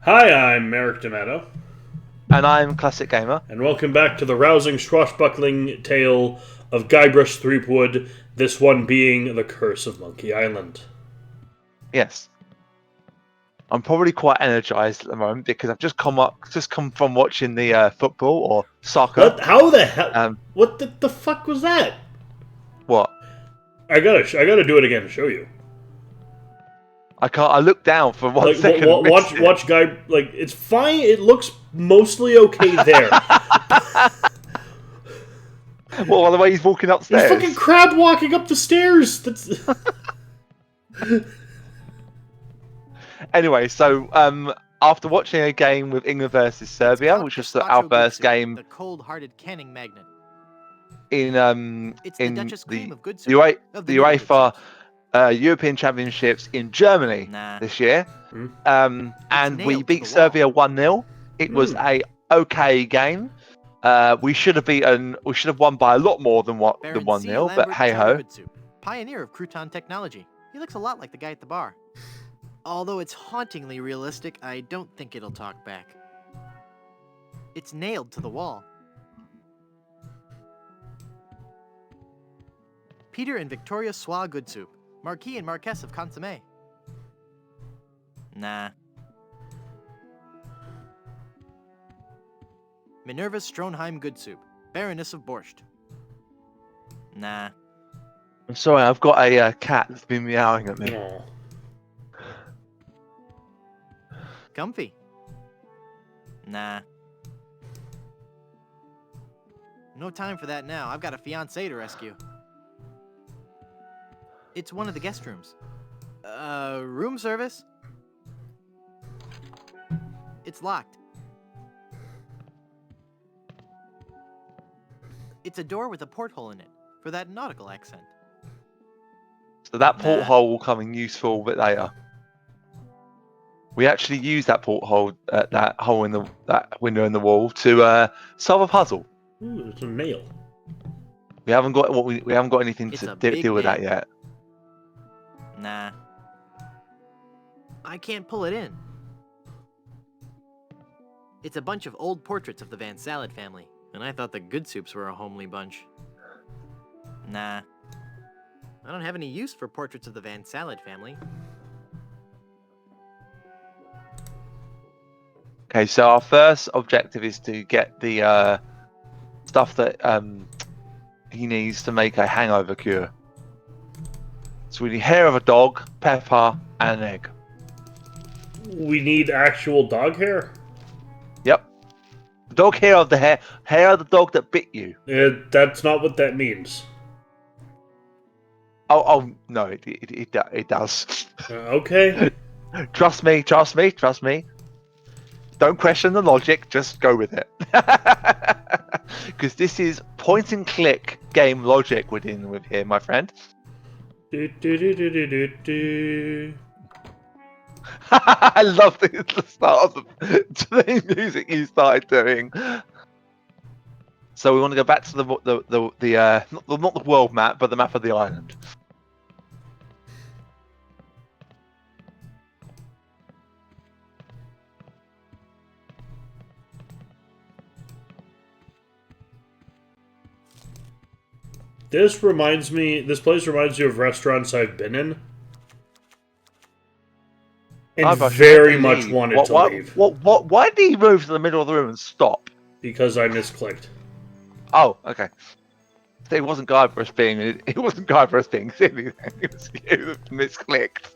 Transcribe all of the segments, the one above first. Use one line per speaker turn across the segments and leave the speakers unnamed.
Hi, I'm Merrick D'Amato,
And I'm Classic Gamer.
and welcome back to the rousing, swashbuckling tale of Guybrush Threepwood, this one being The Curse of Monkey Island.
Yes. I'm probably quite energized at the moment because I've just come from watching the football or soccer.
What? How the hell?
Um,
What the fuck was that?
what?
I gotta do it again to show you.
I can't. I looked down for one
Like,
second. and missed it.
watch Guy. Like, it's fine. It looks mostly okay there.
Well, the way he's walking
There's
upstairs.
fucking crab walking up the stairs. That's.
Anyway, so after watching a game with England versus Serbia, which was our first game
the cold-hearted canning magnet.
in
It's the
in
Duchess
the
Cream of good
the,
soup.
Ua-
Of
the
new good
UEFA
soups.
European Championships in Germany
Nah.
this year. And we
nailed to
beat
the
Serbia 1-0. It was a okay game. We should have won by a lot more than what the
Baron
1-0,
C.
but
Lambert
hey
Chowder
ho.
Good Soup, pioneer of crouton technology. He looks a lot like the guy at the bar. Although it's hauntingly realistic, I don't think it'll talk back. It's nailed to the wall. Peter and Victoria Sois Good Soup, Marquis and Marquess of Consommé. Nah. Minerva Stronheim Good Soup, Baroness of Borscht. Nah.
I'm sorry, I've got a cat that's been meowing at me.
Aw.
Comfy. Nah. No time for that now. I've got a fiancé to rescue. It's one of the guest rooms. Room service? It's locked. It's a door with a porthole in it, for that nautical accent.
So that
Nah.
porthole will come in useful a bit later. We actually used that porthole, that hole in that window in the wall, to solve a puzzle.
Ooh, it's a nail.
We haven't got we haven't got anything
It's
to
a big
deal with that
nail.
yet.
Nah. I can't pull it in. It's a bunch of old portraits of the Van Salad family, and I thought the Good Soups were a homely bunch. Nah. I don't have any use for portraits of the Van Salad family.
Okay, so our first objective is to get the stuff that he needs to make a hangover cure. So we need hair of a dog, pepper, and an egg.
We need actual dog hair.
Yep. Dog hair of the hair of the dog that bit you.
That's not what that means.
Oh no, it does.
Okay.
Trust me. Don't question the logic, just go with it. Because this is point and click game logic we're dealing with here, my friend.
Do, do, do, do, do, do, do.
I love the start of the music you started doing. So we want to go back to not the world map, but the map of the island.
This place reminds me of restaurants I've been in. And very much wanted to leave.
Why did he move to the middle of the room and stop?
Because I misclicked.
Oh, okay. So it wasn't Guybrush being silly. It was you that misclicked.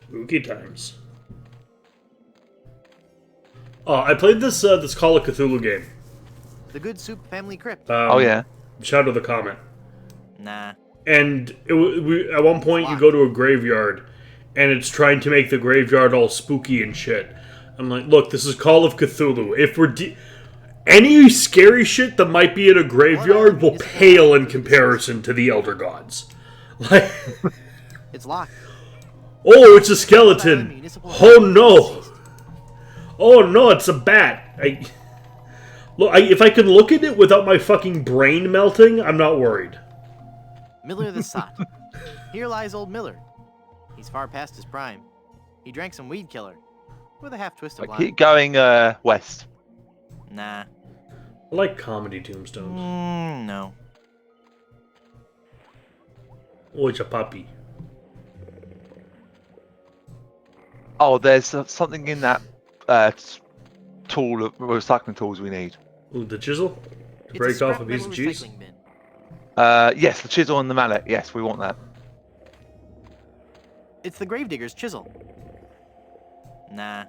Spooky times. Oh, I played this Call of Cthulhu game.
The Good Soup family crypt.
Oh yeah.
Shadow the Comet.
Nah.
And at one point you go to a graveyard, and it's trying to make the graveyard all spooky and shit. I'm like, look, this is Call of Cthulhu. If we're any scary shit that might be in a graveyard will pale in comparison to the Elder Gods. Like,
It's locked.
oh, it's a skeleton. Oh no. Oh no, it's a bat. Look, if I can look at it without my fucking brain melting, I'm not worried.
Miller the Sot. Here lies old Miller. He's far past his prime. He drank some weed killer. With a half twist of lime.
Keep going west.
Nah.
I like comedy tombstones.
No.
Oh, it's a puppy.
Oh, there's something in that tool of recycling tools we need.
Ooh, the chisel? To
It's
break off
scrap
a piece
metal
of cheese?
recycling bin.
Yes, the chisel and the mallet. Yes, we want that.
It's the gravedigger's chisel. Nah.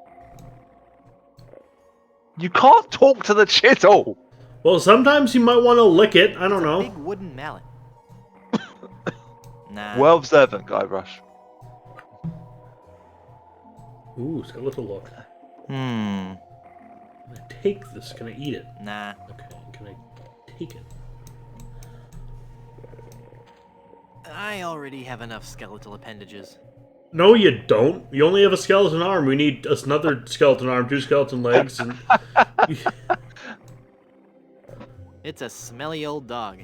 You can't talk to the chisel!
Well, sometimes you might want to lick it. I don't
It's a
know.
big wooden mallet. Nah.
Well observant, Guybrush.
Ooh, it's got a little look.
Hmm.
Can I take this? Can I eat it?
Nah.
Okay, can I take it?
I already have enough skeletal appendages.
No, you don't. You only have a skeleton arm. We need another skeleton arm, 2 skeleton legs, and...
It's a smelly old dog.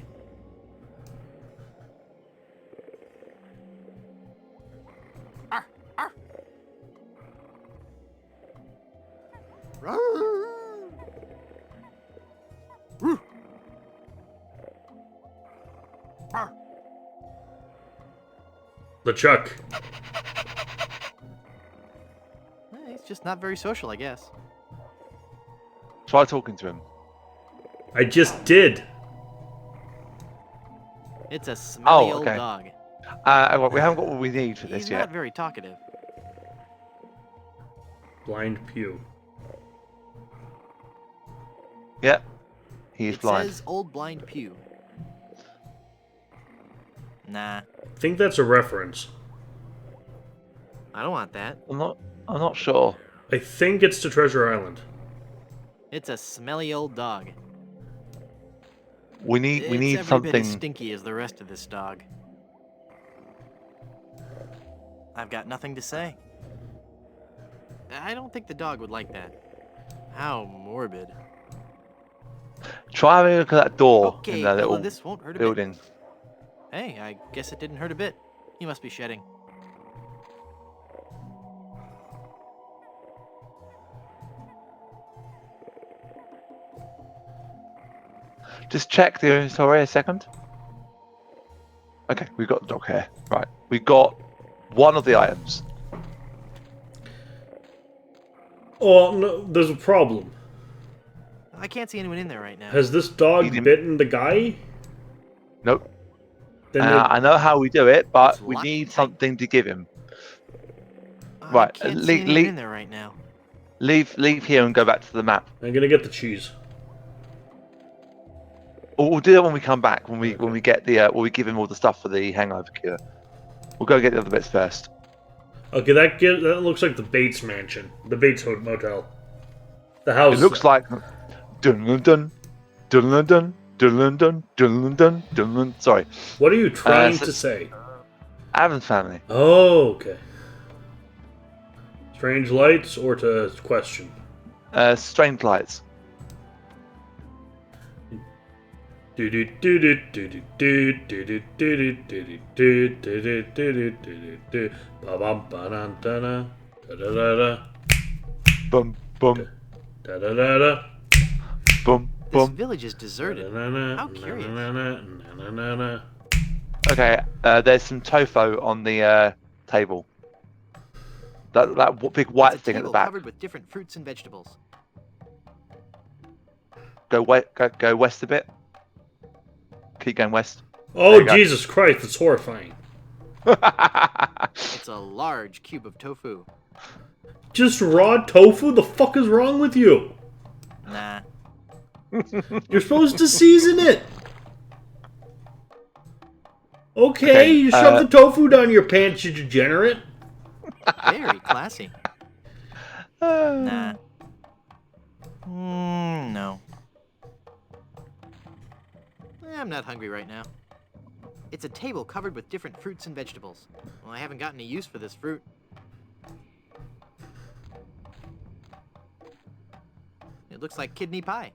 Arr, arr. Rawr. Woo. Arr.
LeChuck.
He's just not very social, I guess.
Try talking to him.
I just did.
It's a smelly old
okay.
dog.
Well, we haven't got what we need for this
He's
yet.
not very talkative.
Blind Pew.
Yep. He is
It
blind.
says Old Blind Pew. Nah,
I think that's a reference.
I don't want that.
I'm not sure.
I think it's to Treasure Island.
It's a smelly old dog.
We need
It's every
something.
bit as stinky as the rest of this dog. I've got nothing to say. I don't think the dog would like that. How morbid.
Try having a look at that door
Okay,
in the
well,
little
this won't hurt a
building.
bit. Hey, I guess it didn't hurt a bit. He must be shedding.
Just check the inventory a second. Okay, we've got the dog hair. Right, we got one of the items.
Oh, no, there's a problem.
I can't see anyone in there right now.
Has this dog
Eat him.
bitten the guy?
Nope.
Then
I know how we do it, but
It's
we
locked
need
tight.
something to give him.
I
right,
can't see
leave-
anyone
leave-
in there right now.
Leave here and go back to the map.
I'm gonna get the cheese.
Or we'll do it when we come back. When we get the when we give him all the stuff for the hangover cure. We'll go get the other bits first.
Okay, that looks like the Bates Mansion. The Bates Motel. The house.
It looks like dun dun dun dun dun dun dun dun dun dun. Sorry,
What are you trying
so-
to say?
Adam's family.
Oh, okay. Strange lights or to question?
Strange lights. Bum bum bum
This
bum.
village is deserted. How curious.
Okay, there's some tofu on the table. That big white
It's a
thing at the
table
back.
covered with different fruits and vegetables.
Go west a bit. Keep going west. There
Oh,
you go.
Jesus Christ, that's horrifying.
It's a large cube of tofu.
Just raw tofu? The fuck is wrong with you?
Nah.
You're supposed to season it. Okay,
Okay,
you shove the tofu down your pants, you degenerate.
Very classy. Nah. No. I'm not hungry right now. It's a table covered with different fruits and vegetables. Well, I haven't got any use for this fruit. It looks like kidney pie.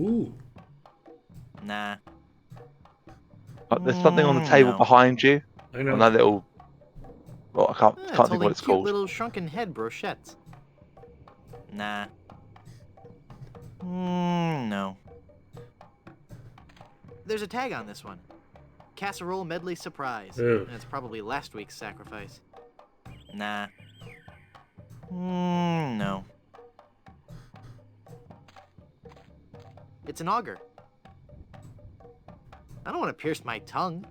Ooh.
Nah.
There's something on the table
No.
behind you.
I
On
know.
that little. Well, I can't
It's
think what
holding
it's
cute
called.
little shrunken head brochettes. Nah. No. There's a tag on this one. Casserole medley surprise.
Ew.
And it's probably last week's sacrifice. Nah. No. It's an auger. I don't want to pierce my tongue.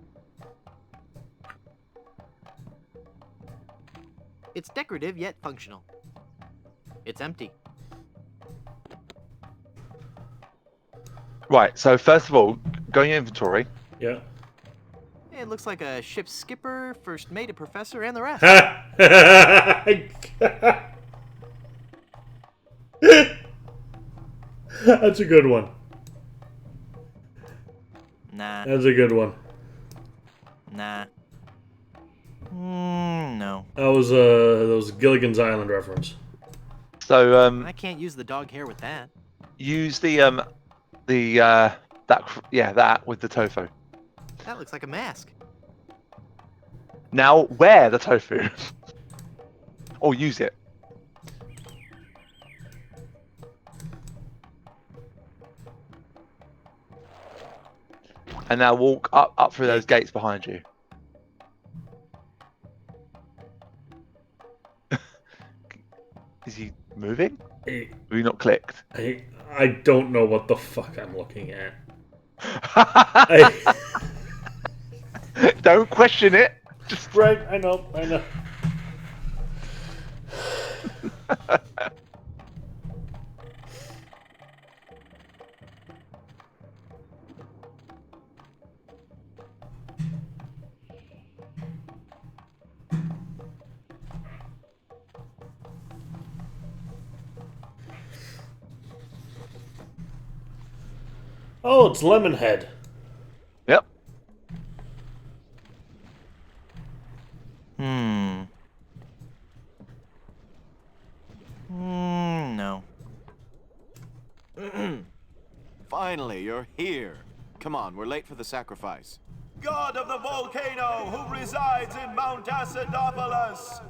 It's decorative yet functional. It's empty.
Right. So first of all, go in your inventory.
Yeah.
It looks like a ship's skipper, first mate, a professor, and the rest.
That's a good one.
Nah.
That's a good one.
Nah. No.
That was Gilligan's Island reference.
So
I can't use the dog hair with that.
use that with the tofu.
That looks like a mask.
Now wear the tofu. Or use it. And now walk up through those gates behind you. Is he moving?
I,
Have you not clicked?
I don't know what the fuck I'm looking at. I,
Don't question it. Just
right, I know. Oh, it's Lemonhead.
Yep.
No.
Finally, you're here. Come on, we're late for the sacrifice.
God of the volcano who resides in Mount Acidopolis,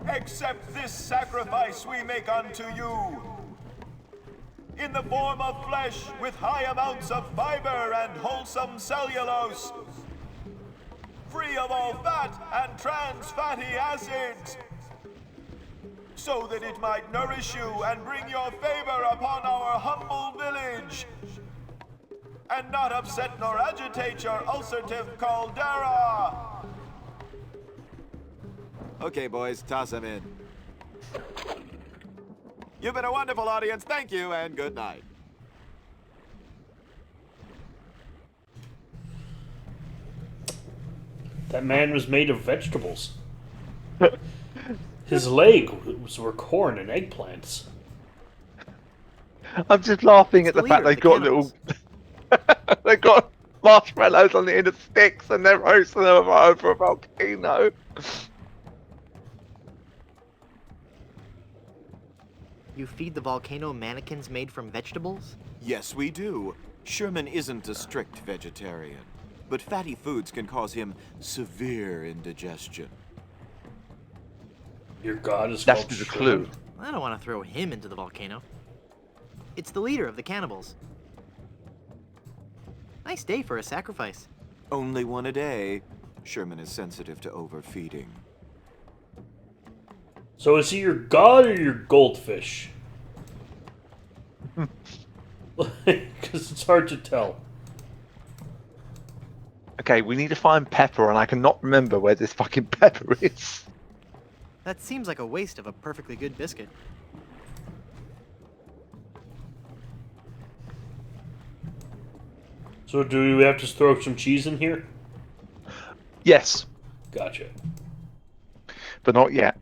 accept this sacrifice we make unto you. In the form of flesh with high amounts of fiber and wholesome cellulose, free of all fat and trans fatty acids, so that it might nourish you and bring your favor upon our humble village, and not upset nor agitate your ulcerative caldera.
Okay, boys, toss him in. You've been a wonderful audience. Thank you, and good night.
That man was made of vegetables. His leg were corn and eggplants.
I'm just laughing
It's
at the
the
fact
leader
they
of the
got
cannibals.
little. They got marshmallows on the end of sticks and they're roasting them over a volcano.
You feed the volcano mannequins made from vegetables?
Yes, we do. Sherman isn't a strict vegetarian, but fatty foods can cause him severe indigestion.
Your god is
That's
called
the
Sherman?
clue.
I don't want to throw him into the volcano. It's the leader of the cannibals. Nice day for a sacrifice.
Only one a day. Sherman is sensitive to overfeeding.
So is he your god or your goldfish? Because it's hard to tell.
Okay, we need to find Pepper, and I cannot remember where this fucking Pepper is.
That seems like a waste of a perfectly good biscuit.
So do we have to throw some cheese in here?
Yes,
Gotcha.
but not yet.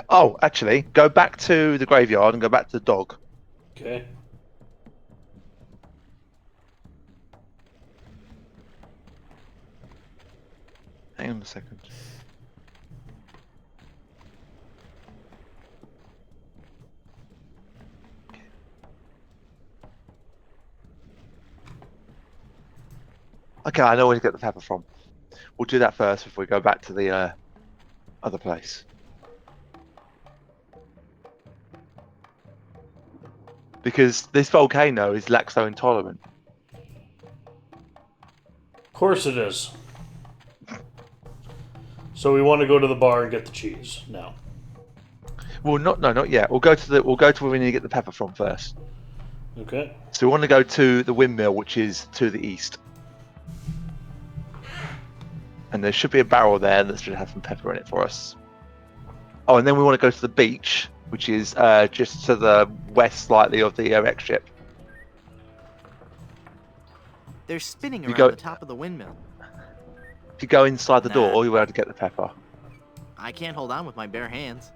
Oh, actually, go back to the graveyard and go back to the dog.
Okay.
Hang on a second. Okay, I know where to get the pepper from. We'll do that first before we go back to the other place. Because this volcano is lactose intolerant.
Of course it is. So we want to go to the bar and get the cheese now.
Well, not yet. We'll go to where we need to get the pepper from first.
Okay.
So we want to go to the windmill, which is to the east. And there should be a barrel there that should have some pepper in it for us. Oh, and then we want to go to the beach, which is just to the west slightly of the wreck ship.
They're spinning
You
around
go-
the top of the windmill.
If you go inside the
Nah.
door, you'll be able to get the pepper.
I can't hold on with my bare hands.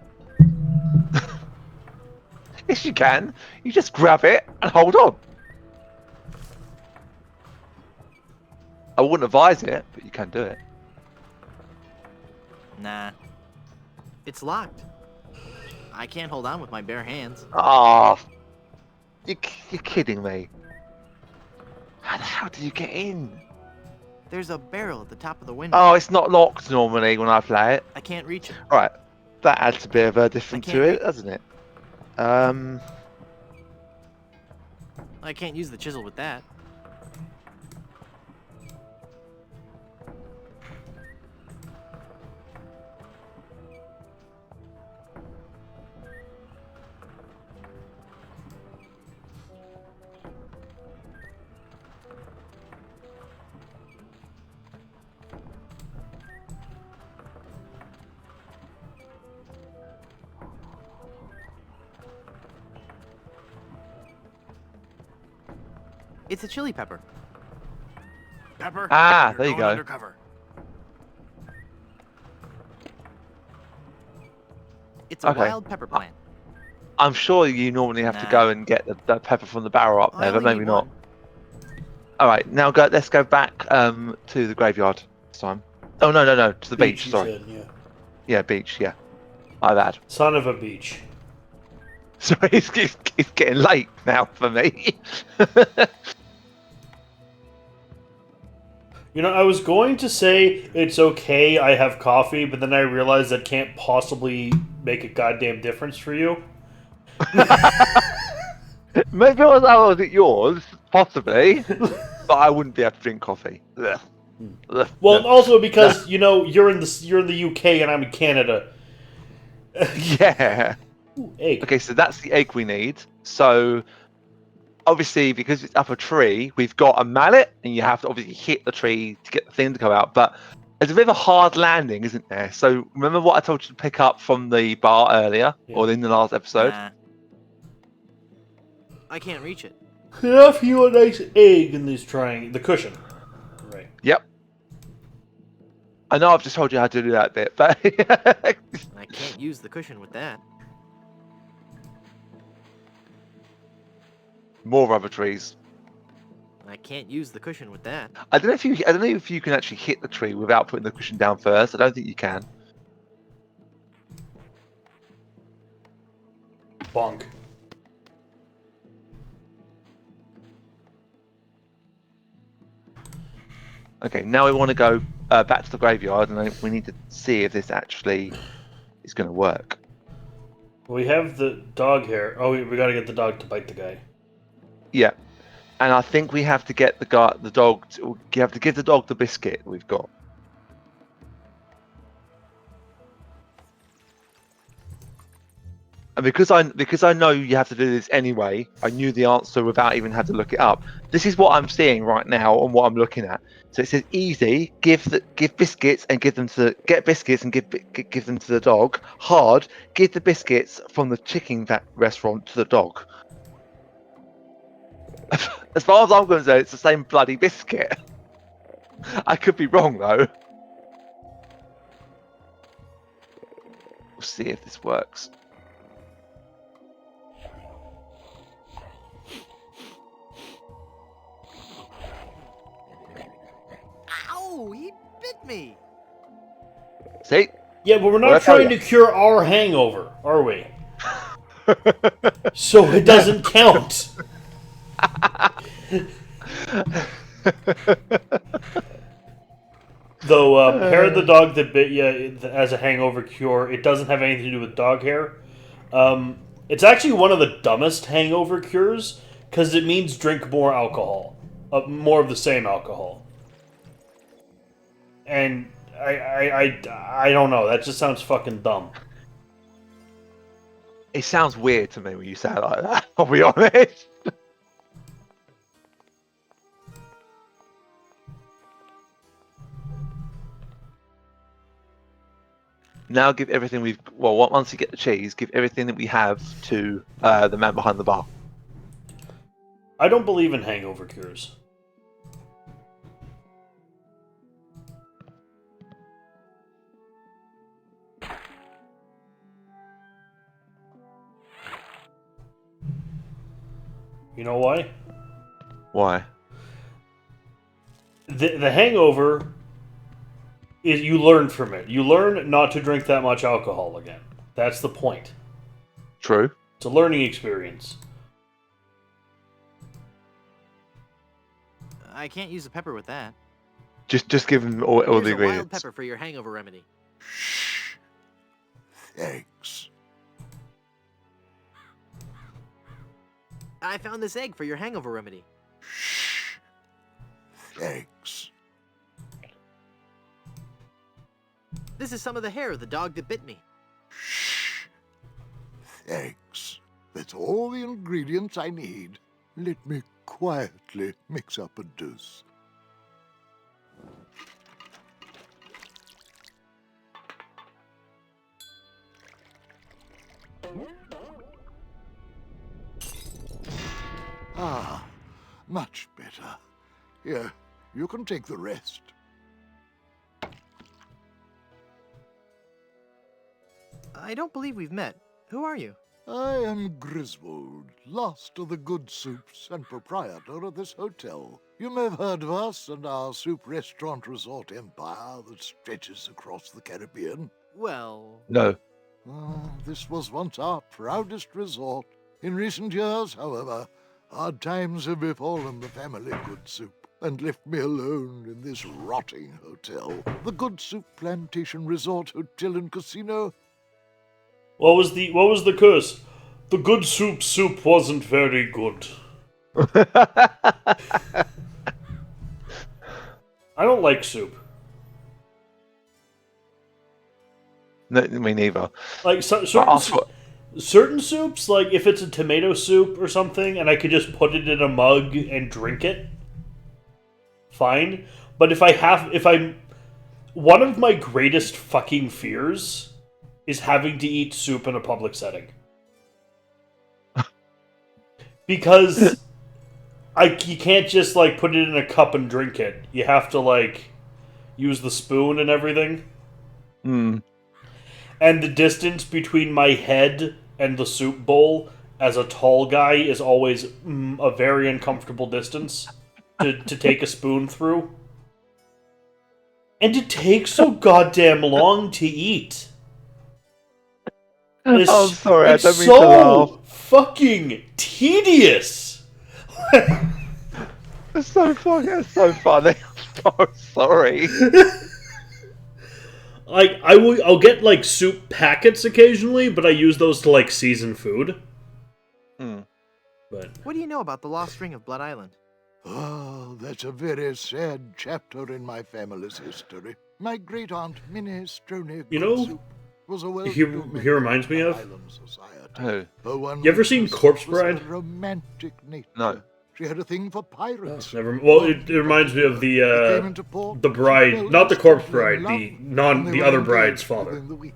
Yes, you can. You just grab it and hold on. I wouldn't advise it, but you can do it.
Nah. It's locked. I can't hold on with my bare hands.
Ah, you're kidding me. How the hell did you get in?
There's a barrel at the top of the window.
Oh, it's not locked normally when I play it.
I can't reach it.
Right, that adds a bit of a difference
can't
to
read.
it, doesn't it?
I can't use the chisel with that. It's a chili pepper. Pepper.
Ah,
you're
there you
going
go.
Undercover. It's a
Okay.
wild pepper plant.
I'm sure you normally have to
Nah.
go and get the pepper from the barrel up
I
there, but
only
maybe
need
not.
one.
All right, now let's go back to the graveyard this time. Oh no, to the beach.
you
Sorry.
said, yeah.
Yeah, beach. Yeah, my bad.
Son of a beach.
Sorry, it's getting late now for me.
You know, I was going to say it's okay, I have coffee, but then I realized that can't possibly make a goddamn difference for you.
Maybe I was at yours, possibly, but I wouldn't be able to drink coffee. Ugh. Ugh.
Well,
No.
also because you know you're in the UK and I'm in Canada.
Yeah.
Ooh, egg.
Okay, so that's the egg we need. So obviously, because it's up a tree, we've got a mallet, and you have to obviously hit the tree to get the thing to come out. But there's a bit of a hard landing, isn't there? So remember what I told you to pick up from the bar earlier,
Yeah.
or in the last episode?
Nah. I can't reach it.
Can I have you a nice egg in this the cushion? Right.
Yep. I know I've just told you how to do that bit, but
I can't use the cushion with that.
more rubber trees.
I can't use the cushion with that.
I don't know if you can actually hit the tree without putting the cushion down first. I don't think you can.
Bonk.
Okay, now we want to go back to the graveyard, and we need to see if this actually is going to work.
We have the dog hair. Oh, we gotta get the dog to bite the guy.
Yeah, and I think we have to get the dog. You have to give the dog the biscuit we've got. And because I know you have to do this anyway, I knew the answer without even having to look it up. This is what I'm seeing right now and what I'm looking at. So it says easy, give biscuits and give them to get biscuits and give them to the dog. Hard, give the biscuits from the chicken restaurant to the dog. As far as I'm concerned, it's the same bloody biscuit. I could be wrong though. We'll see if this works.
Ow! He bit me!
See?
Yeah, but we're
Well,
not
that's how
trying to cure our hangover, are we? So it doesn't count. Though hair of the dog that bit you as a hangover cure, it doesn't have anything to do with dog hair. It's actually one of the dumbest hangover cures because it means drink more alcohol, more of the same alcohol. And I don't know. That just sounds fucking dumb.
It sounds weird to me when you say it like that. I'll be honest. Now give everything we've... Well, once you get the cheese, give everything that we have to the man behind the bar.
I don't believe in hangover cures. You know why?
Why?
The hangover is you learn from it. You learn not to drink that much alcohol again. That's the point.
True.
It's a learning experience.
I can't use the pepper with that.
Just give him all
Here's
the
a wild
ingredients.
pepper for your hangover remedy.
Shh. Thanks.
I found this egg for your hangover remedy.
Shh. Thanks.
This is some of the hair of the dog that bit me.
Shh. Thanks. That's all the ingredients I need. Let me quietly mix up a dose. Ah, much better. Here, you can take the rest.
I don't believe we've met. Who are you?
I am Griswold, last of the good soups and proprietor of this hotel. You may have heard of us and our soup restaurant resort empire that stretches across the Caribbean.
Well...
No.
This was once our proudest resort. In recent years, however, hard times have befallen the family Good Soup and left me alone in this rotting hotel. The Good Soup Plantation Resort Hotel and Casino.
What was the curse? The good soup wasn't very good. I don't like soup.
No, me neither.
Like certain soups, like if it's a tomato soup or something, and I could just put it in a mug and drink it, fine. But if I'm one of my greatest fucking fears is having to eat soup in a public setting. Because you can't just like put it in a cup and drink it. You have to like use the spoon and everything.
Hmm.
And the distance between my head and the soup bowl as a tall guy is always a very uncomfortable distance to take a spoon through. And it takes so goddamn long to eat.
I'm sorry, I don't mean
so
to laugh.
Fucking tedious.
It's so funny. It's so funny. I'm so sorry.
Like I'll get like soup packets occasionally, but I use those to like season food. But
What do you know about the lost ring of Blood Island?
Oh, that's a very sad chapter in my family's history. My great-aunt Minnie Stroney Goodsoup was a well-to-do
he reminds me of
Island society.
Who?
One
You ever seen Corpse
was
Bride?
a romantic nature.
No.
She had a thing for pirates.
never. Well, it reminds me of
Came
the
into port,
bride,
fell
not the
in
corpse
love,
bride,
and they
the
were
other bride's
engaged
father,
within the week.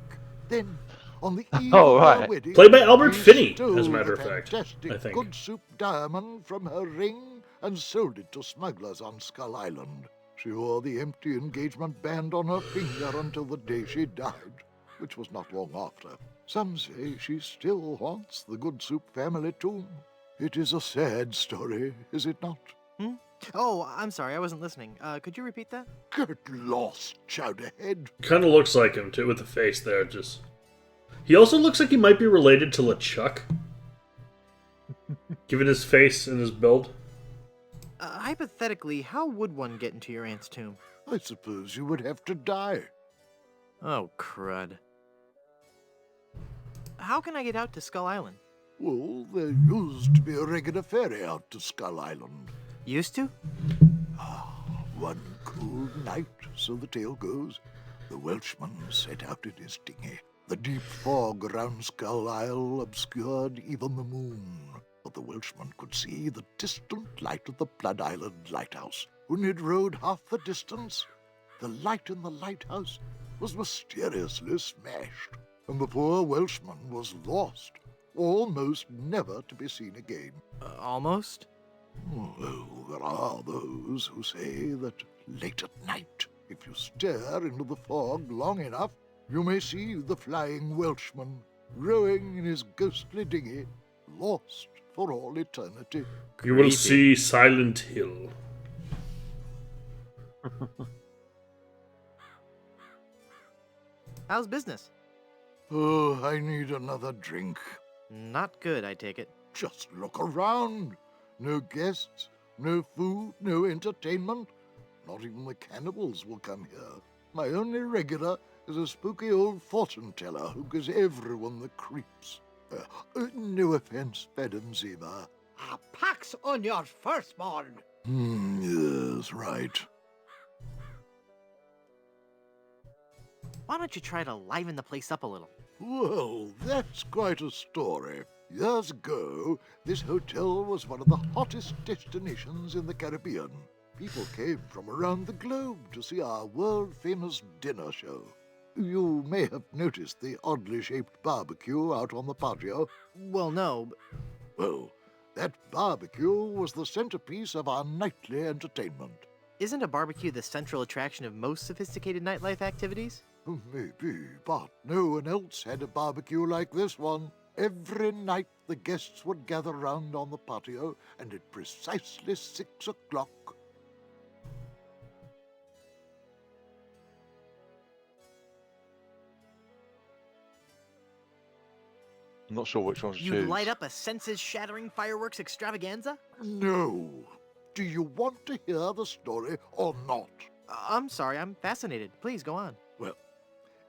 Then, on the eve
Oh,
of
right.
her wedding,
played by Albert
he
Finney,
stole
as a matter
the
of fact.
fantastic
I think.
Good Soup diamond from her ring and sold it to smugglers on Skull Island. She wore the empty engagement band on her finger until the day she died, which was not long after. Some say she still haunts the Good Soup family tomb. It is a sad story, is it not?
Oh, I'm sorry, I wasn't listening. Could you repeat that?
Get lost, Chowderhead.
Kind of looks like him too, with the face there. Just he also looks like he might be related to LeChuck, given his face and his build.
Hypothetically, how would one get into your aunt's tomb?
I suppose you would have to die.
Oh, crud. How can I get out to Skull Island?
Well, there used to be a regular ferry out to Skull Island.
Used to?
One cool night, so the tale goes, the Welshman set out in his dinghy. The deep fog around Skull Isle obscured even the moon, but the Welshman could see the distant light of the Blood Island lighthouse. When he'd rowed half the distance, the light in the lighthouse was mysteriously smashed, and the poor Welshman was lost, almost never to be seen again.
Almost?
Well, there are those who say that late at night, if you stare into the fog long enough, you may see the flying Welshman rowing in his ghostly dinghy, lost for all eternity.
You will see Silent Hill.
How's business?
Oh, I need another drink.
Not good, I take it.
Just look around. No guests, no food, no entertainment. Not even the cannibals will come here. My only regular is a spooky old fortune teller who gives everyone the creeps. No offense, Madam Zima.
A pax on your firstborn.
Yes, right.
Why don't you try to liven the place up a little?
Well, that's quite a story. Years ago, this hotel was one of the hottest destinations in the Caribbean. People came from around the globe to see our world-famous dinner show. You may have noticed the oddly shaped barbecue out on the patio.
Well, no, but
Well, that barbecue was the centerpiece of our nightly entertainment.
isn't a barbecue the central attraction of most sophisticated nightlife activities?
Maybe, but no one else had a barbecue like this one. Every night the guests would gather round on the patio, and at precisely 6 o'clock,
I'm not sure which one to
You
choose.
light up a senses-shattering fireworks extravaganza?
no. Do you want to hear the story or not?
I'm sorry, I'm fascinated. Please, go on.
Well,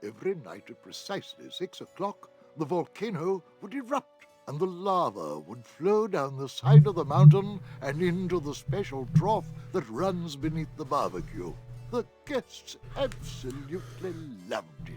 every night at precisely 6 o'clock, the volcano would erupt, and the lava would flow down the side of the mountain and into the special trough that runs beneath the barbecue. The guests absolutely loved it.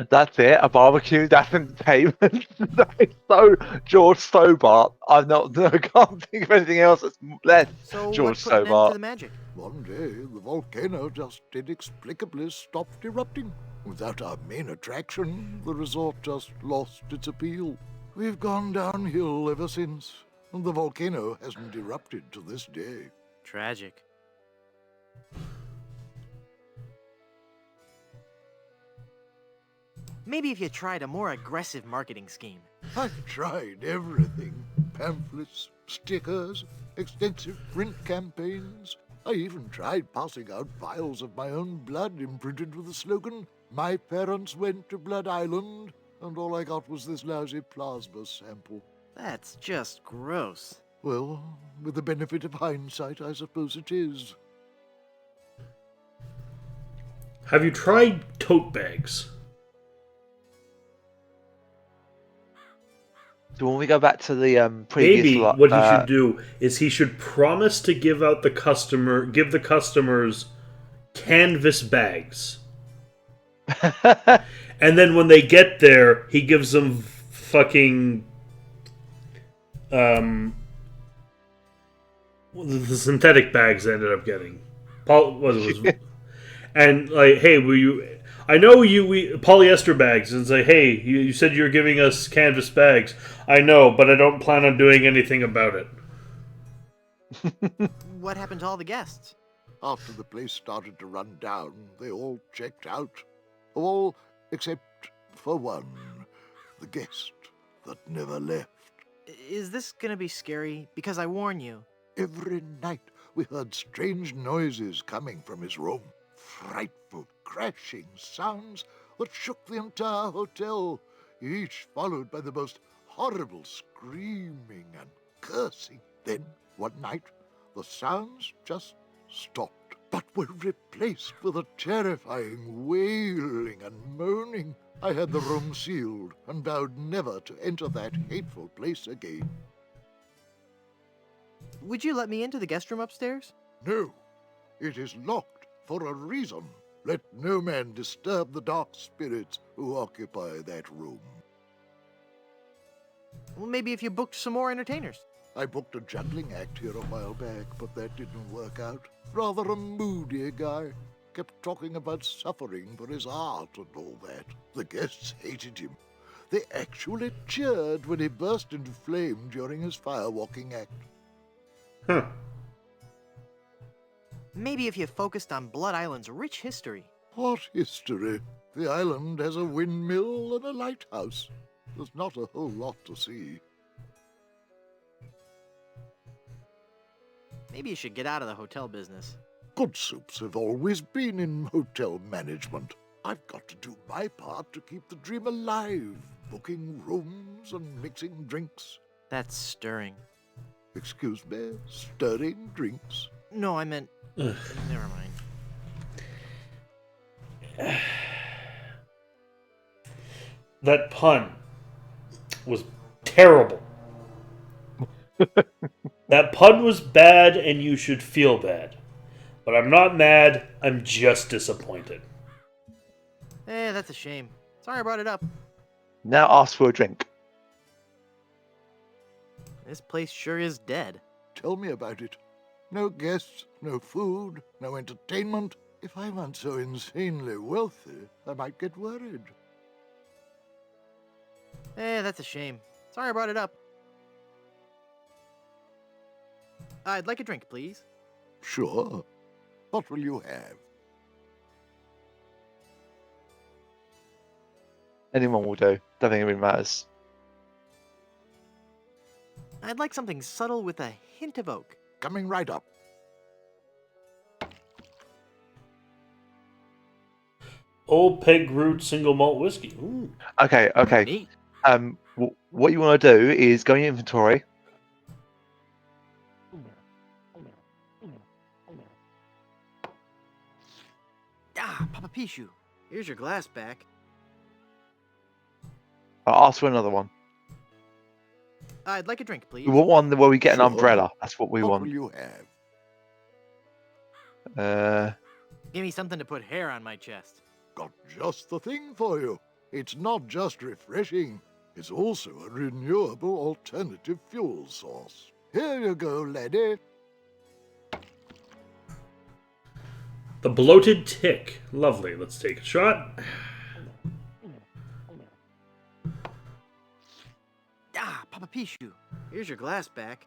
That's it, a barbecue, that's entertainment. That is so George Stobart. I can't think of anything else that's less
So
George
what put an end to
Stobart.
the magic?
One day, the volcano just inexplicably stopped erupting. Without our main attraction, the resort just lost its appeal. We've gone downhill ever since, and the volcano hasn't erupted to this day.
Tragic. Maybe if you tried a more aggressive marketing scheme.
I've tried everything. Pamphlets, stickers, extensive print campaigns. I even tried passing out vials of my own blood imprinted with the slogan, "My parents went to Blood Island," and all I got was this lousy plasma sample.
That's just gross.
Well, with the benefit of hindsight, I suppose it is.
Have you tried tote bags?
So when we go back to the previous
Maybe what he should do is he should promise to give the customers canvas bags. And then when they get there, he gives them fucking the synthetic bags they ended up getting. And like, hey, will you? I know we polyester bags, and it's like, hey, you said you were giving us canvas bags. I know, but I don't plan on doing anything about it.
What happened to all the guests?
After the place started to run down, they all checked out. All except for one, the guest that never left.
Is this gonna be scary? Because I warn you.
Every night we heard strange noises coming from his room. Frightful crashing sounds that shook the entire hotel. each followed by the most horrible screaming and cursing. Then, one night, the sounds just stopped, but were replaced with a terrifying wailing and moaning. I had the room sealed and vowed never to enter that hateful place again.
Would you let me into the guest room upstairs?
No, it is locked for a reason. Let no man disturb the dark spirits who occupy that room.
Well, maybe if you booked some more entertainers.
I booked a juggling act here a while back, but that didn't work out. Rather a moody guy. Kept talking about suffering for his art and all that. The guests hated him. They actually cheered when he burst into flame during his firewalking act.
Huh.
Maybe if you focused on Blood Island's rich history.
What history? The island has a windmill and a lighthouse. There's not a whole lot to see.
Maybe you should get out of the hotel business.
Good soups have always been in hotel management. I've got to do my part to keep the dream alive, booking rooms and mixing drinks.
That's stirring.
Excuse me, stirring drinks?
No, I meant...
Ugh.
Never mind.
That pun was terrible. That pun was bad, and you should feel bad. But I'm not mad, I'm just disappointed.
That's a shame. Sorry I brought it up.
Now ask for a drink.
This place sure is dead.
Tell me about it. No guests, no food, no entertainment. If I weren't so insanely wealthy, I might get worried.
That's a shame. Sorry I brought it up. I'd like a drink, please.
Sure. What will you have?
Anyone will do. Don't think it really matters.
I'd like something subtle with a hint of oak.
Coming right up.
Old Peg Root single malt whiskey. Ooh.
Okay.
Neat.
What you want to do is go in your inventory.
Papa Pichu. Here's your glass back.
I'll ask for another one.
I'd like a drink, please.
We want one where we get an
Sure.
umbrella. That's what we
What
want.
will you have?
Give me something to put hair on my chest.
Got just the thing for you. It's not just refreshing. It's also a renewable alternative fuel source. Here you go, laddie.
The Bloated Tick. Lovely. Let's take a shot.
Papa Pichu. Here's your glass back.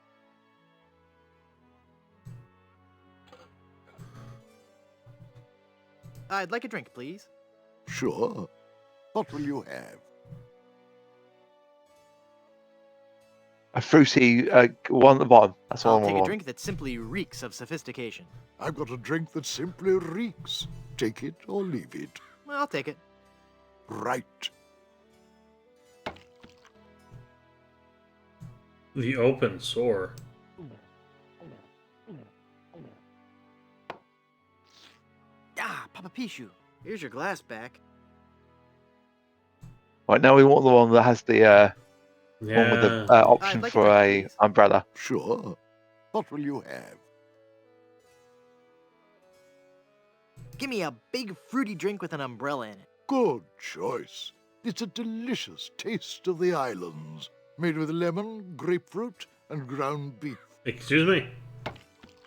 I'd like a drink, please.
Sure. What will you have?
A fruity one at the bottom. That's all
I'll
I
take a
want.
drink that simply reeks of sophistication.
I've got a drink that simply reeks. Take it or leave it.
Well, I'll take it.
Right.
The Open Sore.
Papa Pichu. Here's your glass back.
Right now we want the one that has the one with the
Yeah.
option
I'd like a
for
drink,
a
please.
umbrella.
Sure. What will you have?
Give me a big fruity drink with an umbrella in it.
Good choice. It's a delicious taste of the islands, made with lemon, grapefruit, and ground beef.
Excuse me?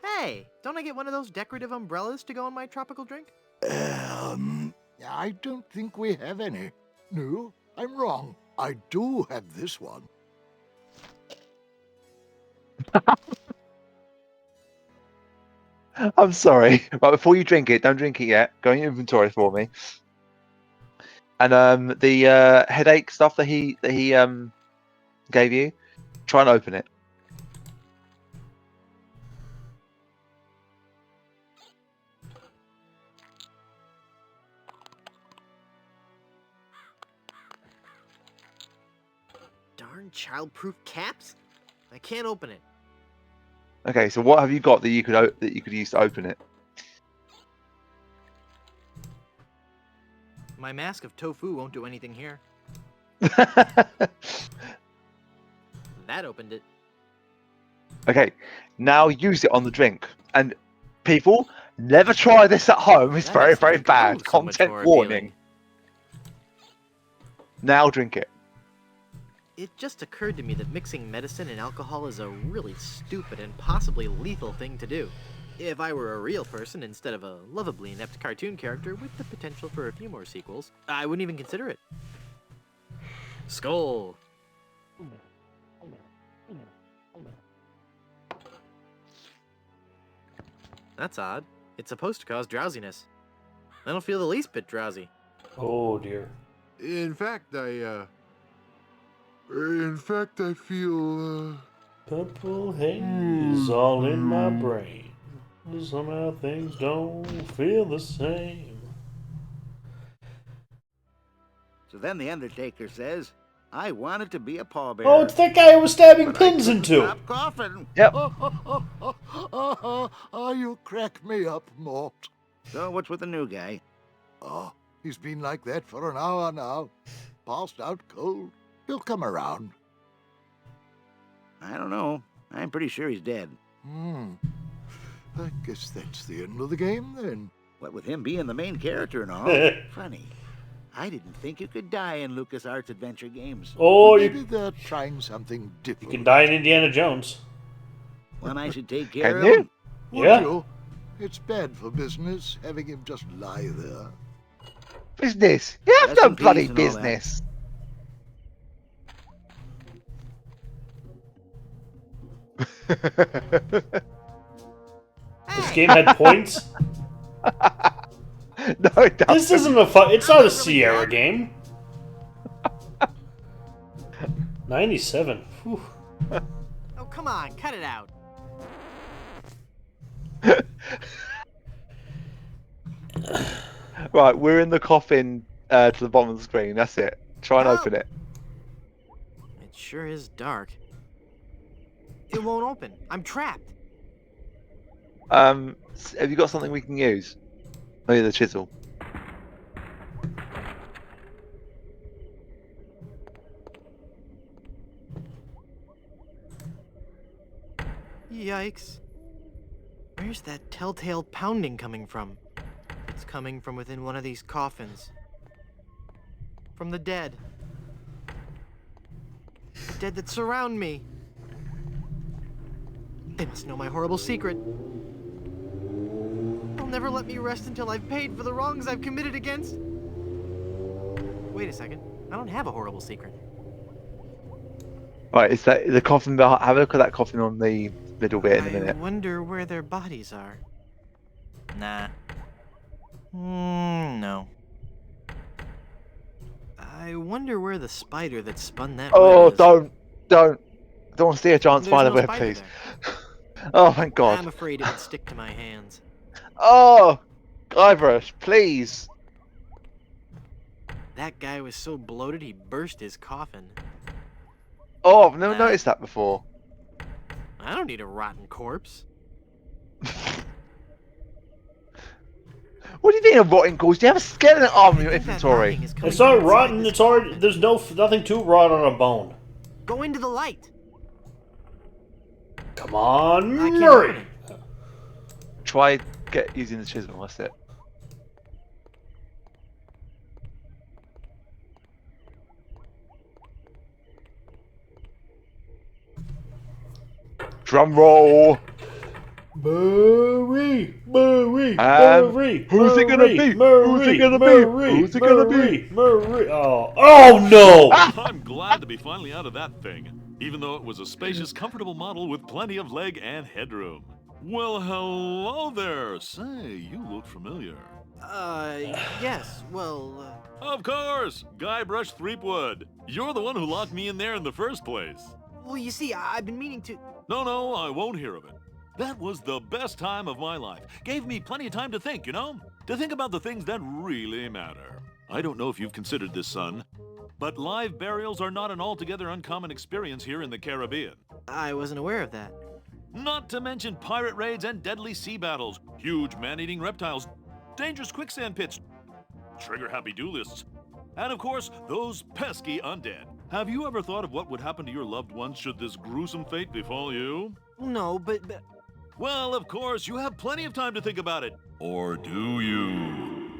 Hey, don't I get one of those decorative umbrellas to go in my tropical drink?
I don't think we have any. No, I'm wrong. I do have this one.
I'm sorry. Right, before you drink it, don't drink it yet. Go in your inventory for me. And the headache stuff that he gave you, try and open it.
Darn child-proof caps? I can't open it.
Okay, so what have you got that you could use to open it?
My mask of tofu won't do anything here. That opened it.
Okay, now use it on the drink. And people, never try this at home. It's
That
very,
makes the
very
drink
bad.
oh so much
Content
more
warning.
appealing.
Now drink it.
It just occurred to me that mixing medicine and alcohol is a really stupid and possibly lethal thing to do. If I were a real person instead of a lovably inept cartoon character with the potential for a few more sequels, I wouldn't even consider it. Skull! That's odd. It's supposed to cause drowsiness. I don't feel the least bit drowsy.
Oh dear.
In fact, I feel,
Purple haze all in my brain. Somehow things don't feel the same.
So then the Undertaker says, I wanted to be a pallbearer.
Oh, it's that guy who was stabbing
but I
pins
couldn't
into.
stop coughing.
Yep.
You crack me up, Mort.
So what's with the new guy?
Oh, he's been like that for an hour now. Passed out cold. He'll come around.
I don't know. I'm pretty sure he's dead.
I guess that's the end of the game, then.
What with him being the main character and all. Funny. I didn't think you could die in LucasArts adventure games.
Oh,
Maybe
you
they're trying something different.
can die in Indiana Jones.
When I should take care
Can
of
you?
him.
Would
Yeah.
you? It's bad for business having him just lie there.
Business. You have
Rest
no
in peace
bloody
and all that.
business.
This game had points.
No, it doesn't.
This isn't a fun. It's not a Sierra game. 97. Whew.
Oh, come on, cut it out.
Right, we're in the coffin to the bottom of the screen. That's it. Try and open it.
It sure is dark. It won't open. I'm trapped.
Have you got something we can use? Oh, yeah, the chisel.
Yikes. Where's that telltale pounding coming from? It's coming from within one of these coffins. From the dead. The dead that surround me. They must know my horrible secret. They'll never let me rest until I've paid for the wrongs I've committed against. Wait a second. I don't have a horrible secret.
Right, is that the coffin? Have a look at that coffin on the middle bit in a
I
minute.
wonder where their bodies are. Nah. No. I wonder where the spider that spun that
Oh,
web is.
don't want to see a giant
There's
spider
no
web,
spider
please.
there.
Oh, thank God.
I'm afraid it would stick to my hands.
Oh, Guybrush, please.
That guy was so bloated he burst his coffin.
Oh, I've never
Nah.
noticed that before.
I don't need a rotten corpse.
What do you mean a rotting corpse? Do you have a skeleton arm in your
I think that
inventory?
rotting is coming
It's not
from inside
rotten.
this
It's already.
coffin.
There's nothing to rot on a bone.
Go into the light.
Come on,
I can't
Murray.
open it.
Try using the chisel. That's it. Drum roll.
Murray.
Who's it gonna be? Who's it gonna be? Who's it gonna be?
Murray. Oh no!
I'm glad to be finally out of that thing, even though it was a spacious, comfortable model with plenty of leg and headroom. Well, hello there. Say, you look familiar.
Yes, well,
Of course, Guybrush Threepwood. You're the one who locked me in there in the first place.
well, you see, I've been meaning to...
No, I won't hear of it. That was the best time of my life. Gave me plenty of time to think, you know? To think about the things that really matter. I don't know if you've considered this, son, But live burials are not an altogether uncommon experience here in the Caribbean.
I wasn't aware of that.
Not to mention pirate raids and deadly sea battles, huge man-eating reptiles, dangerous quicksand pits, trigger-happy duelists, and of course, those pesky undead. Have you ever thought of what would happen to your loved ones should this gruesome fate befall you?
No, but...
Well, of course, you have plenty of time to think about it. Or do you?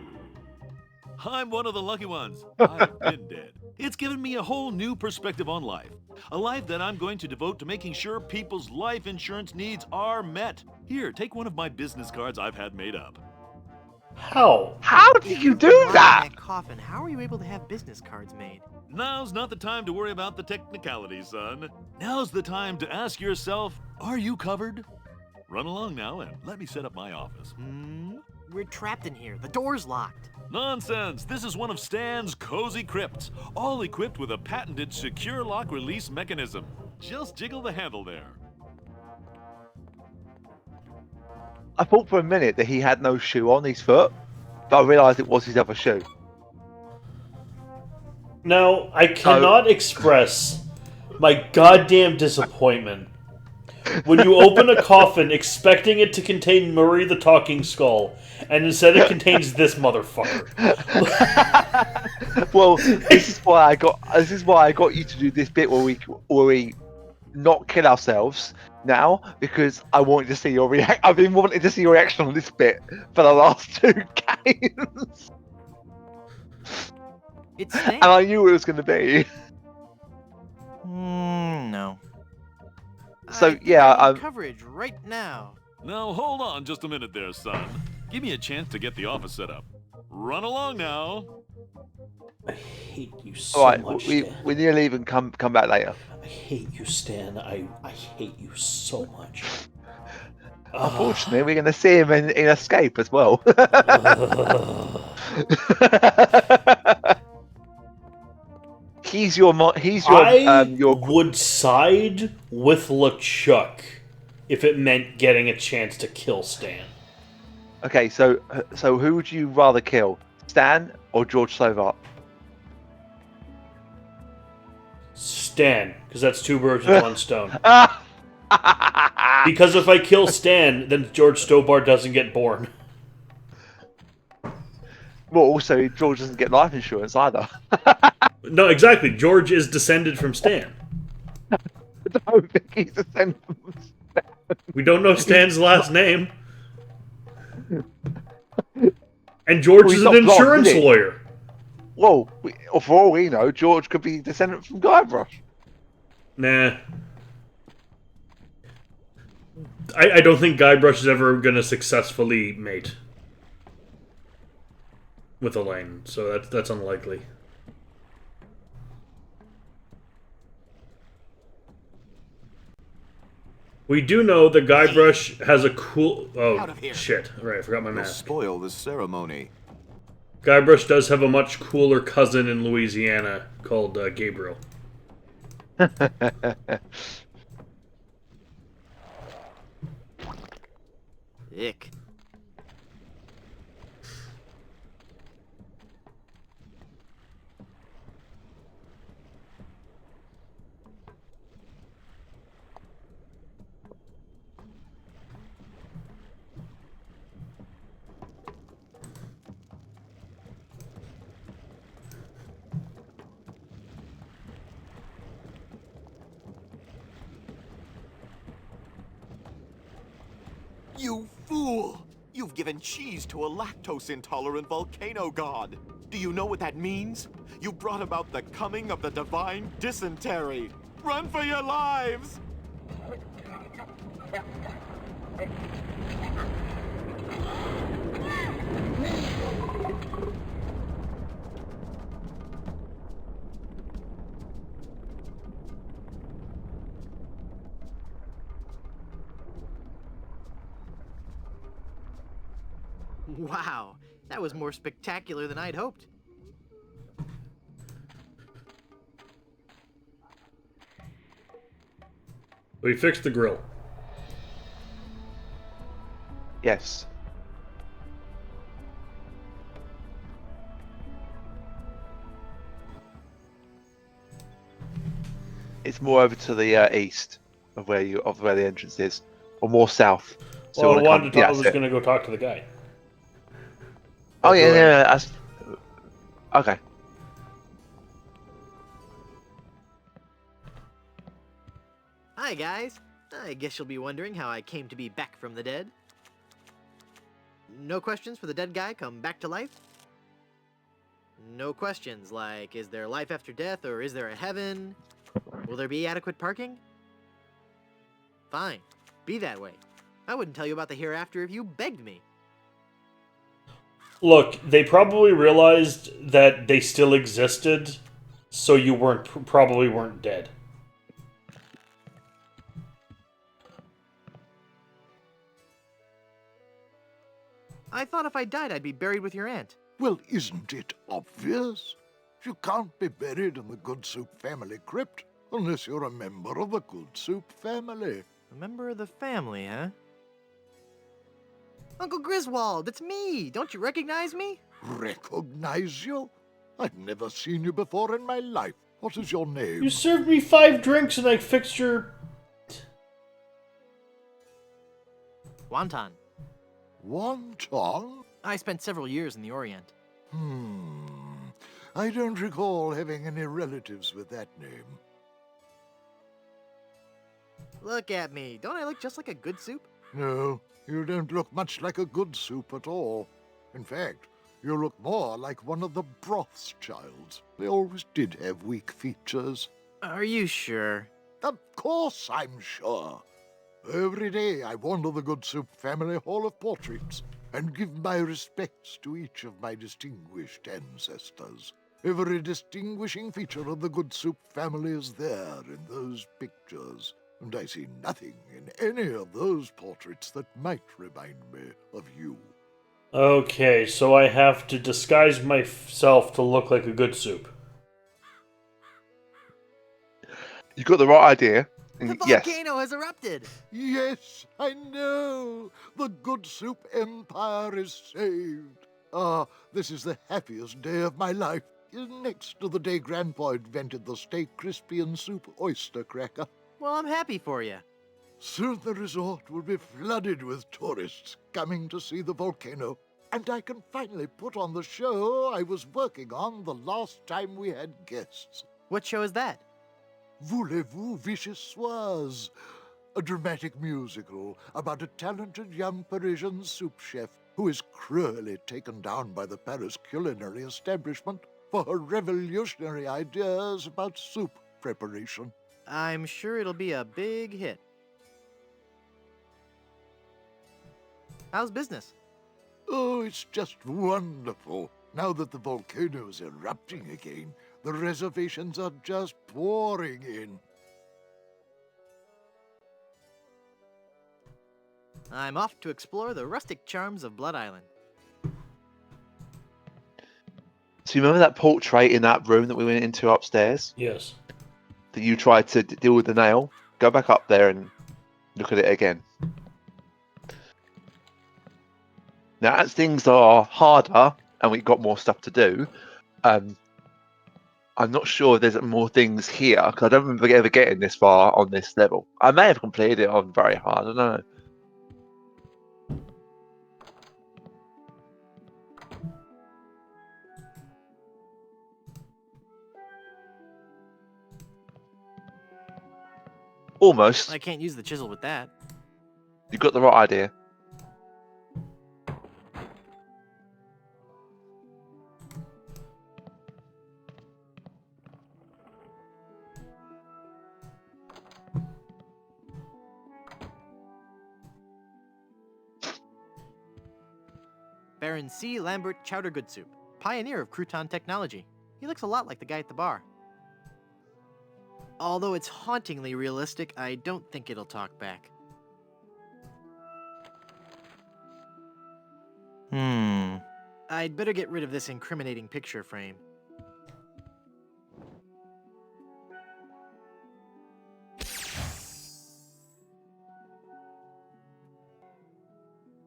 I'm one of the lucky ones. I've been dead. It's given me a whole new perspective on life. A life that I'm going to devote to making sure people's life insurance needs are met. Here, take one of my business cards I've had made up.
How?
How did you do that?
Coffin, how are you able to have business cards made?
Now's not the time to worry about the technicalities, son. Now's the time to ask yourself, are you covered? Run along now and let me set up my office.
We're trapped in here. The door's locked.
Nonsense! This is one of Stan's cozy crypts, all equipped with a patented secure lock release mechanism. Just jiggle the handle there.
I thought for a minute that he had no shoe on his foot, but I realised it was his other shoe.
Now, I cannot express my goddamn disappointment when you open a coffin expecting it to contain Murray the Talking Skull, and instead it contains this motherfucker.
Well, this is why I got you to do this bit where we not kill ourselves now, because I wanted to see your react. I've been wanting to see your reaction on this bit for the last 2 games.
It's
and I knew it was going to be.
No.
So yeah, I'm
coverage right now.
Now hold on just a minute there, son. Give me a chance to get the office set up. Run along now.
I hate you so
all right,
much,
we need to leave and come back later.
I hate you, Stan. I hate you so much.
Unfortunately, we're going to see him in Escape as well. He's your.
I would side with LeChuck if it meant getting a chance to kill Stan.
Okay, so who would you rather kill, Stan or George Slovart?
Stan, because that's 2 birds with 1 stone. Because if I kill Stan, then George Stobart doesn't get born.
Well, also George doesn't get life insurance either.
No, exactly. George is descended from Stan.
I don't think he's descended from Stan.
We don't know Stan's last name. And George is an insurance lawyer.
Well, for all we know, George could be descendant from Guybrush.
Nah. I don't think Guybrush is ever going to successfully mate with Elaine, so that's unlikely. We do know that Guybrush has a cool... Oh, shit. Right, I forgot my mask.
Spoil the ceremony.
Guybrush does have a much cooler cousin in Louisiana called Gabriel.
Ick.
You fool! You've given cheese to a lactose-intolerant volcano god. Do you know what that means? You brought about the coming of the divine dysentery. Run for your lives!
Wow, that was more spectacular than I'd hoped.
We fixed the grill.
Yes. It's more over to the east of where the entrance is, or more south. So
Well, I was going to go talk to the guy.
Oh yeah. Okay.
Hi, guys. I guess you'll be wondering how I came to be back from the dead. No questions for the dead guy come back to life? No questions like, is there life after death or is there a heaven? Will there be adequate parking? Fine. Be that way. I wouldn't tell you about the hereafter if you begged me.
Look, they probably realized that they still existed, so you probably weren't dead.
I thought if I died, I'd be buried with your aunt.
Well, isn't it obvious? You can't be buried in the Good Soup family crypt unless you're a member of the Good Soup family.
A member of the family, huh? Uncle Griswold, it's me! Don't you recognize me?
Recognize you? I've never seen you before in my life. What is your name?
You served me 5 drinks and I fixed your...
Wonton.
Wonton?
I spent several years in the Orient.
I don't recall having any relatives with that name.
Look at me. Don't I look just like a good soup?
No, you don't look much like a good soup at all. In fact, you look more like one of the Brothschilds. They always did have weak features.
Are you sure?
Of course I'm sure. Every day I wander the Good Soup family hall of portraits and give my respects to each of my distinguished ancestors. Every distinguishing feature of the Good Soup family is there in those pictures, and I see nothing in any of those portraits that might remind me of you.
Okay, so I have to disguise myself to look like a good soup.
You got the right idea.
The
Yes.
volcano has erupted!
Yes, I know! The Good Soup Empire is saved! Ah, this is the happiest day of my life, next to the day Grandpa invented the Stay Crispy and Soup oyster cracker.
Well, I'm happy for you.
Soon the resort will be flooded with tourists coming to see the volcano, and I can finally put on the show I was working on the last time we had guests.
What show is that?
Voulez-vous Vichyssoise, a dramatic musical about a talented young Parisian soup chef who is cruelly taken down by the Paris culinary establishment for her revolutionary ideas about soup preparation.
I'm sure it'll be a big hit. How's business?
Oh, it's just wonderful. Now that the volcano is erupting again, the reservations are just pouring in.
I'm off to explore the rustic charms of Blood Island.
So you remember that portrait in that room that we went into upstairs?
Yes.
That you tried to deal with the nail? Go back up there and look at it again. Now, as things are harder and we've got more stuff to do, I'm not sure if there's more things here, because I don't remember ever getting this far on this level. I may have completed it on very hard, I don't know. Almost.
I can't use the chisel with that.
You got the right idea.
Baron C. Lambert Chowder Good Soup, pioneer of crouton technology. He looks a lot like the guy at the bar. Although it's hauntingly realistic, I don't think it'll talk back. I'd better get rid of this incriminating picture frame.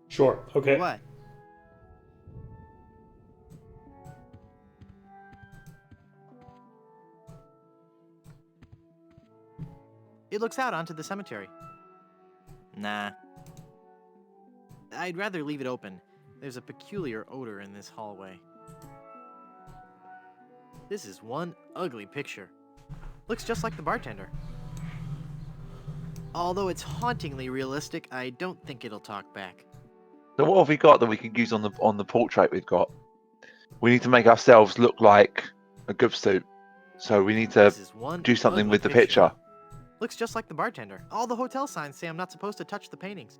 Sure, okay.
What? It looks out onto the cemetery. Nah. I'd rather leave it open. There's a peculiar odor in this hallway. This is one ugly picture. Looks just like the bartender. Although it's hauntingly realistic, I don't think it'll talk back.
So what have we got that we can use on the portrait we've got? We need to make ourselves look like a good suit. So we need to
This is one
do something
ugly
with the picture.
Looks just like the bartender. All the hotel signs say I'm not supposed to touch the paintings.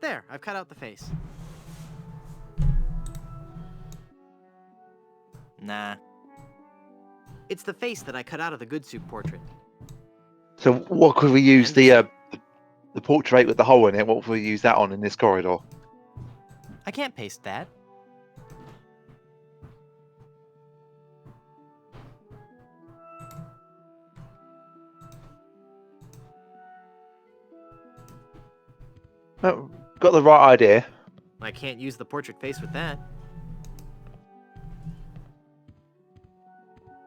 There, I've cut out the face. Nah. It's the face that I cut out of the good soup portrait.
So what could we use the portrait with the hole in it? What could we use that on in this corridor?
I can't paste that.
No, got the right idea.
I can't use the portrait face with that.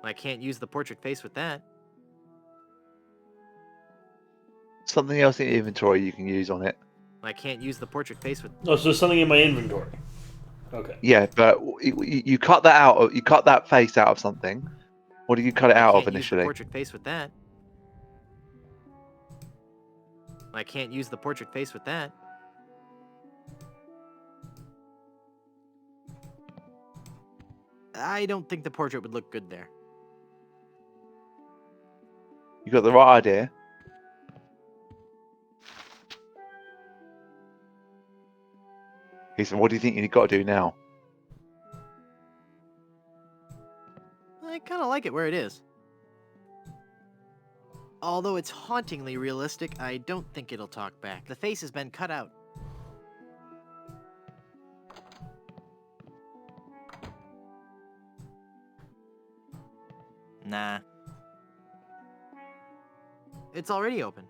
I can't use the portrait face with that.
Something else in the inventory you can use on it.
I can't use the portrait face with...
Oh, so there's something in my inventory. Okay.
Yeah, but you cut that out. You cut that face out of something. What did you cut it out of
I can't use the
initially?
portrait face with that. I can't use the portrait face with that. I don't think the portrait would look good there.
You got the right idea. He said, "What do you think you've got to do now?"
I kind of like it where it is. Although it's hauntingly realistic, I don't think it'll talk back. The face has been cut out. Nah. It's already open.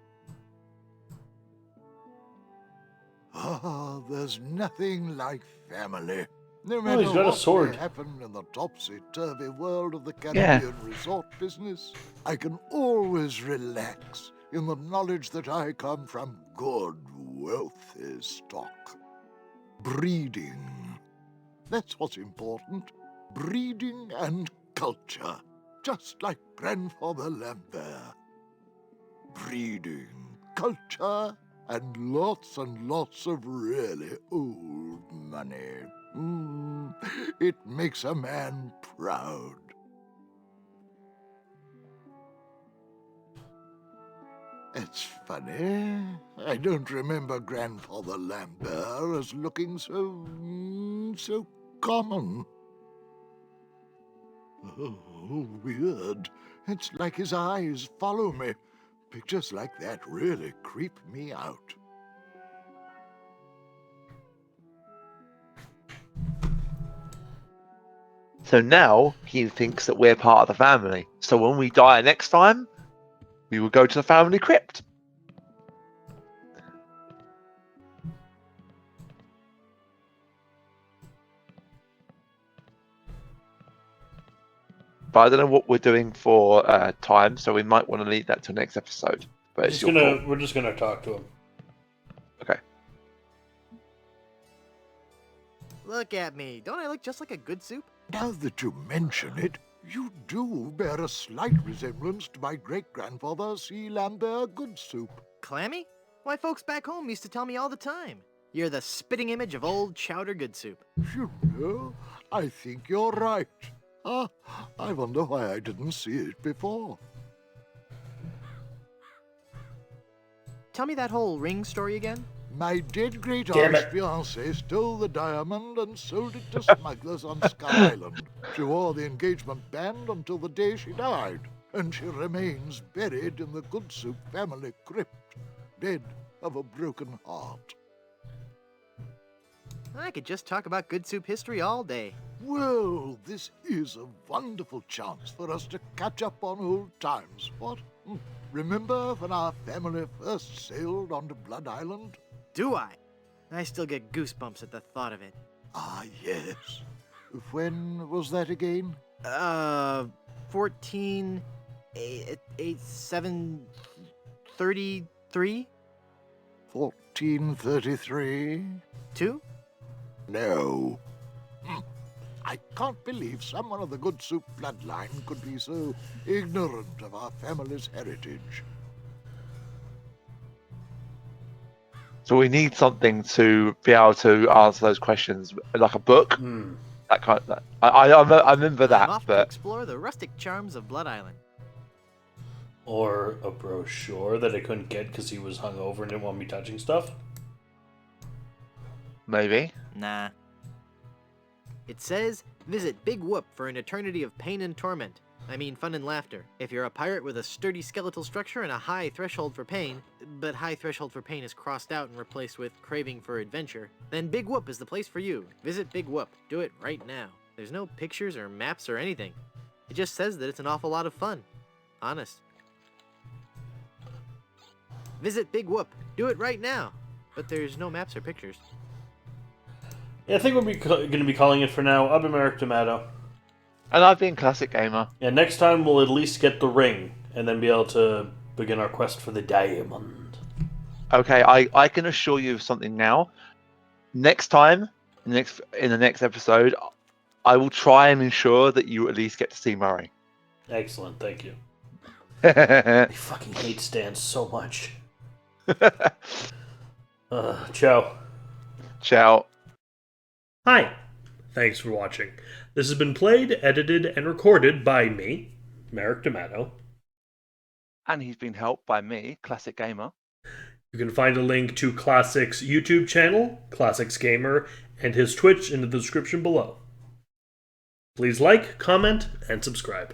Ah, there's nothing like family. No
Oh,
matter
he's got a
what
sword.
may happen in the topsy-turvy world of the Caribbean resort business, I can always relax in the knowledge that I come from good, wealthy stock. Breeding. That's what's important. Breeding and culture. Just like Grandfather Lambert. Breeding, culture, and lots of really old money. It makes a man proud. It's funny. I don't remember Grandfather Lambert as looking so common. Oh, weird. It's like his eyes follow me. Pictures like that really creep me out.
So now he thinks that we're part of the family. So when we die next time, we will go to the family crypt. But I don't know what we're doing for time, so we might want to leave that till next episode. But it's your call.
We're just gonna talk to him.
Okay.
Look at me. Don't I look just like a good soup?
Now that you mention it, you do bear a slight resemblance to my great-grandfather C. Lambert Goodsoup.
Clammy? Why, folks back home used to tell me all the time. You're the spitting image of old Chowder Good Soup.
You know, I think you're right. I wonder why I didn't see it before.
Tell me that whole ring story again.
My dead great
Damn
aunt's
it.
fiancé stole the diamond and sold it to smugglers on Skull Island. She wore the engagement band until the day she died, and she remains buried in the Goodsoup family crypt, dead of a broken heart.
I could just talk about Good Soup history all day.
Well, this is a wonderful chance for us to catch up on old times, what? Remember when our family first sailed onto Blood Island?
Do I? I still get goosebumps at the thought of it.
Ah, yes. When was that again?
14... 733?
1433?
2?
No. I can't believe someone of the Good Soup bloodline could be so ignorant of our family's heritage.
So we need something to be able to answer those questions, like a book. That kind of. I remember
I'm
that,
off to
but
explore the rustic charms of Blood Island.
Or a brochure that I couldn't get because he was hungover and didn't want me touching stuff.
maybe.
Nah. It says, visit Big Whoop for an eternity of pain and torment. I mean fun and laughter. If you're a pirate with a sturdy skeletal structure and a high threshold for pain, but high threshold for pain is crossed out and replaced with craving for adventure, then Big Whoop is the place for you. Visit Big Whoop. Do it right now. There's no pictures or maps or anything. It just says that it's an awful lot of fun. Honest. Visit Big Whoop. Do it right now. But there's no maps or pictures.
Yeah, I think we're going to be calling it for now. I've been Merrick D'Amato.
And I've been Classic Gamer.
Yeah, next time we'll at least get the ring, and then be able to begin our quest for the diamond.
Okay, I can assure you of something now. Next time, in the next episode, I will try and ensure that you at least get to see Murray.
Excellent, thank you. I fucking hate Stan so much. Ciao.
Ciao.
Hi. Thanks for watching. This has been played, edited, and recorded by me, Merrick D'Amato.
And he's been helped by me, Classic Gamer.
You can find a link to Classic's YouTube channel, Classics Gamer, and his Twitch in the description below. Please like, comment, and subscribe.